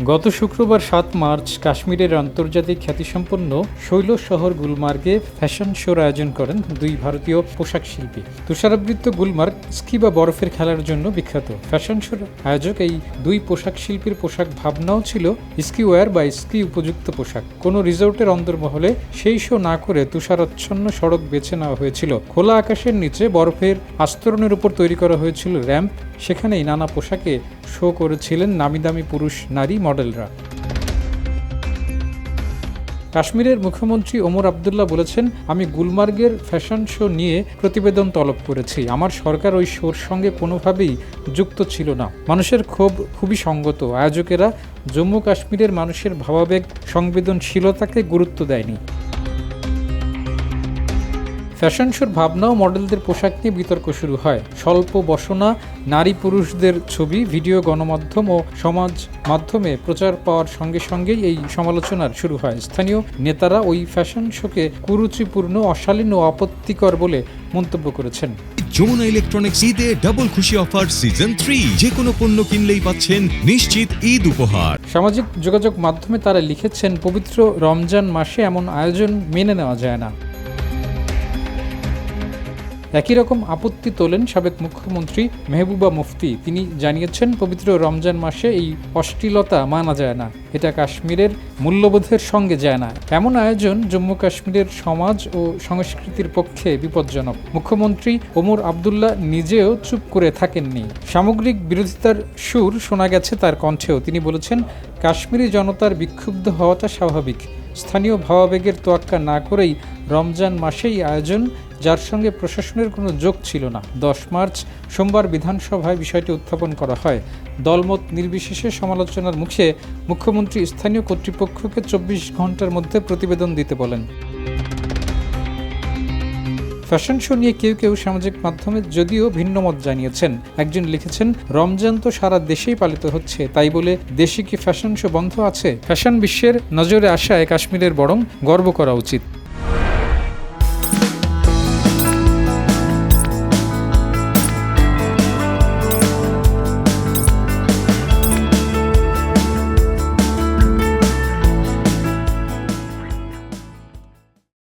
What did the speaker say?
গত শুক্রবার ৭ মার্চ কাশ্মীরের আন্তর্জাতিক খ্যাতিসম্পন্ন শৈল শহর গুলমার্গে ফ্যাশন শোর আয়োজন করেন দুই ভারতীয় পোশাক শিল্পী। তুষারাবৃত গুলমার্গ স্কি বা বরফের খেলার জন্য বিখ্যাত। ফ্যাশন শোর আয়োজক এই দুই পোশাক শিল্পীর পোশাক ভাবনাও ছিল স্কি ওয়্যার বা স্কি উপযুক্ত পোশাক। কোনো রিসোর্টের অন্দরমহলে সেই শো না করে তুষারাচ্ছন্ন সড়ক বেছে নেওয়া হয়েছিল। খোলা আকাশের নিচে বরফের আস্তরণের উপর তৈরি করা হয়েছিল র্যাম্প। সেখানেই নানা পোশাকে শো করেছিলেন নামিদামি পুরুষ নারী মডেলরা। কাশ্মীরের মুখ্যমন্ত্রী ওমর আবদুল্লাহ বলেছেন, আমি গুলমার্গের ফ্যাশন শো নিয়ে প্রতিবেদন তলব করেছি। আমার সরকার ওই শোর সঙ্গে কোনোভাবেই যুক্ত ছিল না। মানুষের ক্ষোভ খুবই সঙ্গত। আয়োজকেরা জম্মু কাশ্মীরের মানুষের ভাবাবেগ সংবেদনশীলতাকে গুরুত্ব দেয়নি। ফ্যাশন শোর ভাবনা ও মডেলদের পোশাক নিয়ে বিতর্ক শুরু হয়। স্বল্প বসনা নারী পুরুষদের ছবি, ভিডিও গণমাধ্যম ও সমাজ মাধ্যমে প্রচার পাওয়ার সঙ্গে সঙ্গেই এই সমালোচনার শুরু হয়। স্থানীয় নেতারা ওই ফ্যাশন শোকে কুরুচিপূর্ণ, অশালীন ও আপত্তিকর বলে মন্তব্য করেছেন। যমুনা ইলেকট্রনিক্স ঈদে ডাবল খুশি অফার সিজন 3, যে কোনো পণ্য কিনলেই পাচ্ছেন নিশ্চিত ঈদ উপহার। সামাজিক যোগাযোগ মাধ্যমে তারা লিখেছেন, পবিত্র রমজান মাসে এমন আয়োজন মেনে নেওয়া যায় না। একই রকম আপত্তি তোলেন সাবেক মুখ্যমন্ত্রী মেহবুবা মুফতি। তিনি জানিয়েছেন, পবিত্র রমজান মাসে এই অশ্লীলতা মানা যায় না। এটা কাশ্মীরের মূল্যবোধের সঙ্গে যায় না। এমন আয়োজন জম্মু কাশ্মীরের সমাজ ও সংস্কৃতির পক্ষে বিপজ্জনক। মুখ্যমন্ত্রী ওমর আবদুল্লাহ নিজেও চুপ করে থাকেননি। সামগ্রিক বিরোধিতার সুর শোনা গেছে তার কণ্ঠেও। তিনি বলেছেন, কাশ্মীরি জনতার বিক্ষুব্ধ হওয়াটা স্বাভাবিক। স্থানীয় ভাবাবেগের তোয়াক্কা না করেই রমজান মাসেই আয়োজন, যার সঙ্গে প্রশাসনের কোনো যোগ ছিল না। 10 মার্চ সোমবার বিধানসভায় বিষয়টি উত্থাপন করা হয়। দলমত নির্বিশেষে সমালোচনার মুখে মুখ্যমন্ত্রী স্থানীয় কর্তৃপক্ষকে 24 ঘন্টার মধ্যে প্রতিবেদন দিতে বলেন। ফ্যাশন শো নিয়ে কেউ কেউ সামাজিক মাধ্যমে যদিও ভিন্ন মত জানিয়েছেন। একজন লিখেছেন, রমজান তো সারা দেশেই পালিত হচ্ছে, তাই বলে দেশে কি ফ্যাশন শো বন্ধ আছে? ফ্যাশন বিশ্বের নজরে আসায় কাশ্মীরের বরং গর্ব করা উচিত।